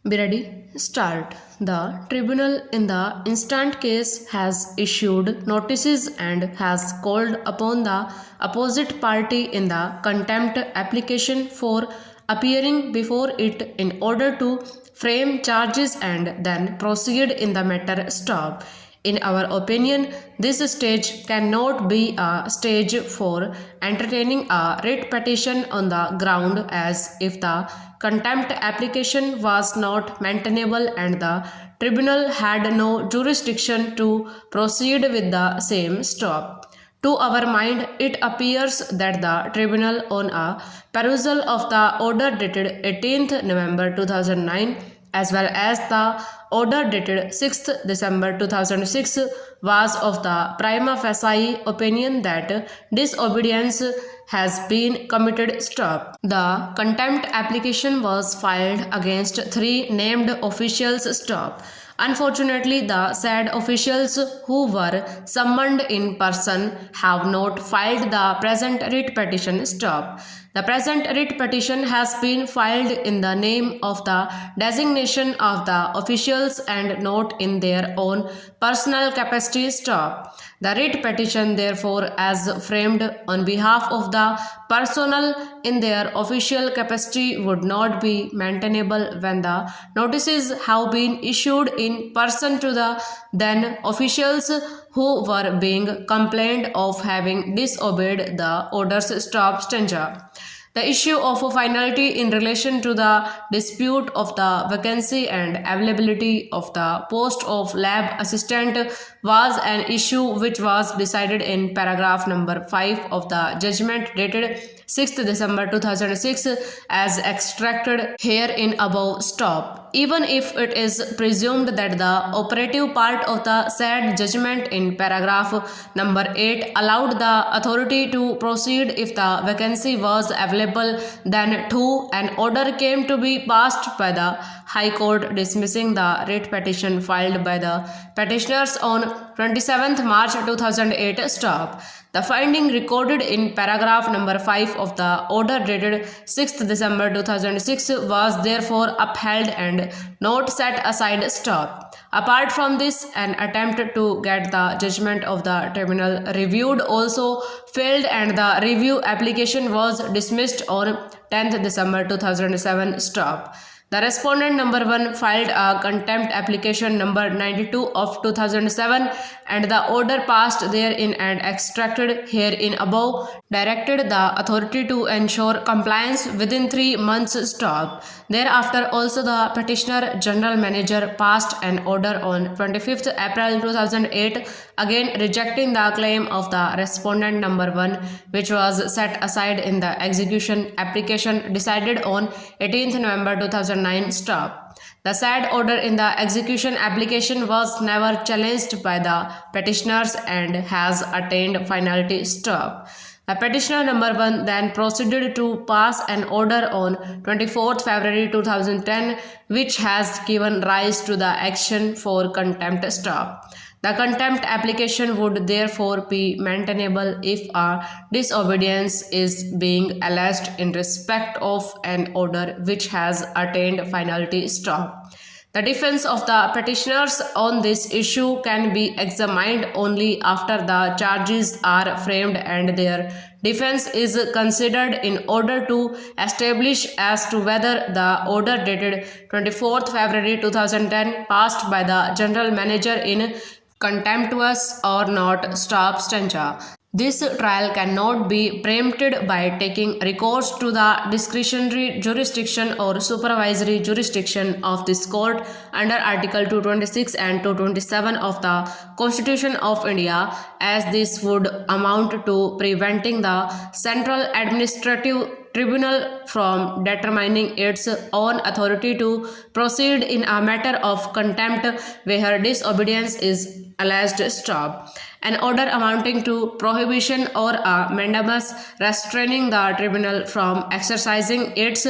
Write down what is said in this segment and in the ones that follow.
Be ready? Start. The tribunal in the instant case has issued notices and has called upon the opposite party in the contempt application for appearing before it in order to frame charges and then proceed in the matter. Stop. In our opinion, this stage cannot be a stage for entertaining a writ petition on the ground as if the contempt application was not maintainable and the tribunal had no jurisdiction to proceed with the same. Stop. To our mind, it appears that the tribunal, on a perusal of the order dated 18th November 2009, as well as the order dated 6th December 2006, was of the prima facie opinion that disobedience has been committed. Stop. The contempt application was filed against three named officials. Stop. Unfortunately, the said officials who were summoned in person have not filed the present writ petition. Stop. The present writ petition has been filed in the name of the designation of the officials and not in their own personal capacity. Stop. The writ petition, therefore, as framed on behalf of the personnel in their official capacity, would not be maintainable when the notices have been issued in person to the then officials who were being complained of having disobeyed the orders. Stop. Stanza. The issue of a finality in relation to the dispute of the vacancy and availability of the post of lab assistant was an issue which was decided in paragraph number 5 of the judgment dated 6th December 2006 as extracted here in above. Stop. Even if it is presumed that the operative part of the said judgment in paragraph number 8 allowed the authority to proceed if the vacancy was available, then too an order came to be passed by the High Court dismissing the writ petition filed by the petitioners on 27th March 2008. Stop. The finding recorded in paragraph number 5 of the order dated 6th December 2006 was therefore upheld and not set aside. Stop. Apart from this, an attempt to get the judgment of the tribunal reviewed also failed and the review application was dismissed on 10th December 2007. Stop. The respondent number 1 filed a contempt application number 92 of 2007 and the order passed therein and extracted herein above directed the authority to ensure compliance within 3 months. Stop. Thereafter also the petitioner general manager passed an order on 25th April 2008 again rejecting the claim of the respondent number 1 which was set aside in the execution application decided on 18th November 2009. Stop. The said order in the execution application was never challenged by the petitioners and has attained finality. Stop. The petitioner number 1 then proceeded to pass an order on 24th February 2010 which has given rise to the action for contempt. Stop. The contempt application would therefore be maintainable if a disobedience is being alleged in respect of an order which has attained finality. Stop. The defense of the petitioners on this issue can be examined only after the charges are framed and their defense is considered in order to establish as to whether the order dated 24th February 2010 passed by the general manager in contemptuous or not. Stop. Stanza. This trial cannot be preempted by taking recourse to the discretionary jurisdiction or supervisory jurisdiction of this court under Article 226 and 227 of the Constitution of India, as this would amount to preventing the Central Administrative Tribunal from determining its own authority to proceed in a matter of contempt where disobedience is alleged. Stop. An order amounting to prohibition or a mandamus restraining the tribunal from exercising its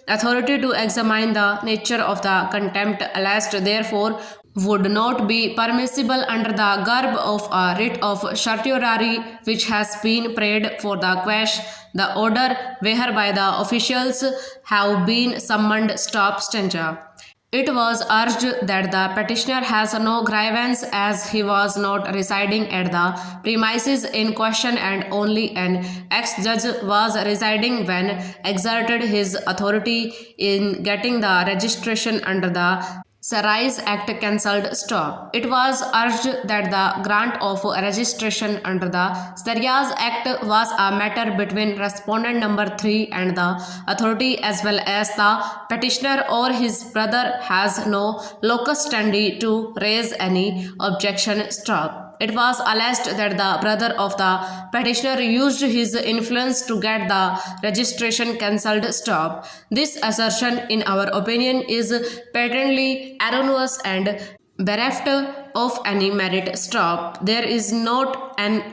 authority to examine the nature of the contempt alleged therefore would not be permissible under the garb of a writ of certiorari which has been prayed for the quash the order whereby the officials have been summoned. Stop. Stanza. It was urged that the petitioner has no grievance as he was not residing at the premises in question and only an ex-judge was residing when exerted his authority in getting the registration under the Sarais Act cancelled stop. It was urged that the grant of registration under the Sarais Act was a matter between respondent number 3 and the authority as well as the petitioner or his brother has no locus standi to raise any objection stop. It was alleged that the brother of the petitioner used his influence to get the registration cancelled stop. This assertion, in our opinion, is patently erroneous and bereft of any merit stop. There is not an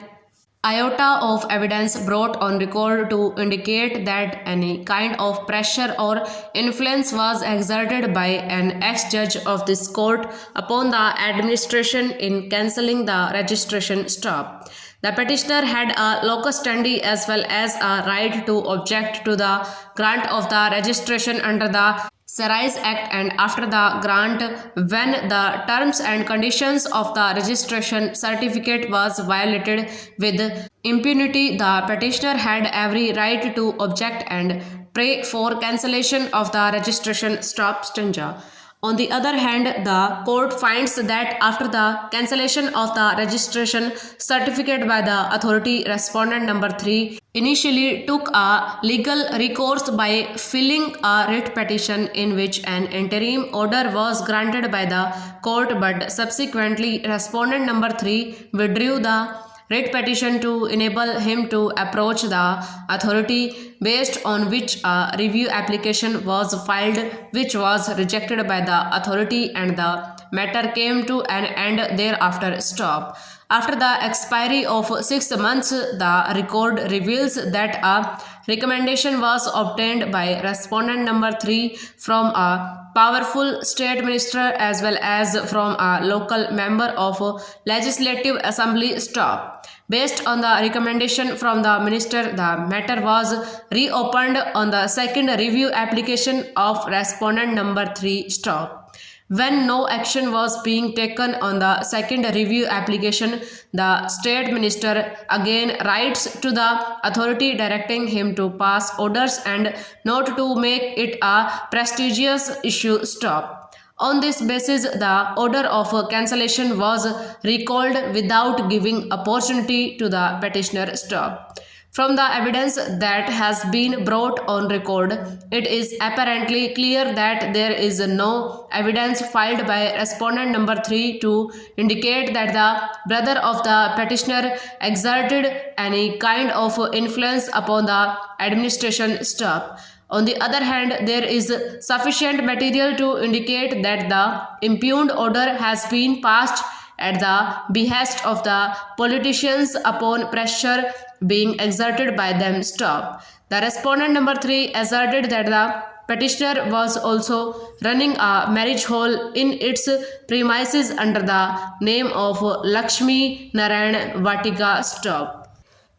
iota of evidence brought on record to indicate that any kind of pressure or influence was exerted by an ex-judge of this court upon the administration in cancelling the registration stop. The petitioner had a locus standi as well as a right to object to the grant of the registration under the Sarais Act and after the grant when the terms and conditions of the registration certificate was violated with impunity. The petitioner had every right to object and pray for cancellation of the registration stop stanja. On the other hand, the court finds that after the cancellation of the registration certificate by the authority, respondent number 3 initially took a legal recourse by filing a writ petition in which an interim order was granted by the court, but subsequently respondent number 3 withdrew the writ petition to enable him to approach the authority, based on which a review application was filed, which was rejected by the authority, and the matter came to an end thereafter stop. After the expiry of 6 months, the record reveals that a recommendation was obtained by respondent number 3 from a powerful state minister as well as from a local member of legislative assembly stop. Based on the recommendation from the minister, the matter was reopened on the second review application of respondent number 3 stop. When no action was being taken on the second review application, the state minister again writes to the authority directing him to pass orders and not to make it a prestigious issue stop. On this basis, the order of cancellation was recalled without giving opportunity to the petitioner stop. From the evidence that has been brought on record, it is apparently clear that there is no evidence filed by respondent number 3 to indicate that the brother of the petitioner exerted any kind of influence upon the administration staff. On the other hand, there is sufficient material to indicate that the impugned order has been passed at the behest of the politicians upon pressure being exerted by them stop. The respondent number 3 asserted that the petitioner was also running a marriage hall in its premises under the name of Lakshmi Narayan Vatika stop.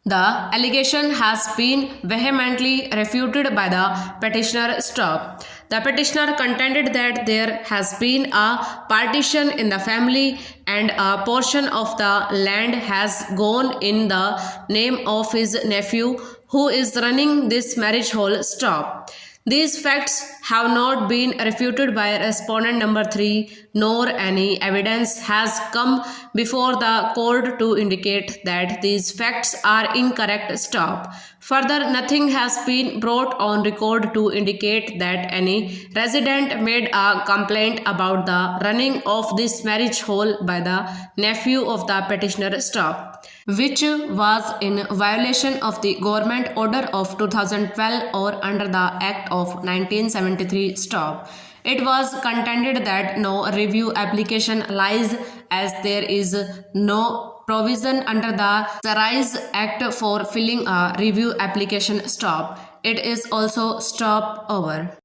The allegation has been vehemently refuted by the petitioner stop. The petitioner contended that there has been a partition in the family and a portion of the land has gone in the name of his nephew who is running this marriage hall stop. These facts have not been refuted by respondent number 3, nor any evidence has come before the court to indicate that these facts are incorrect stop. Further, nothing has been brought on record to indicate that any resident made a complaint about the running of this marriage hall by the nephew of the petitioner stop, which was in violation of the government order of 2012 or under the Act of 1973 stop. It was contended that no review application lies as there is no provision under the Sarais Act for filling a review application stop. It is also stop over.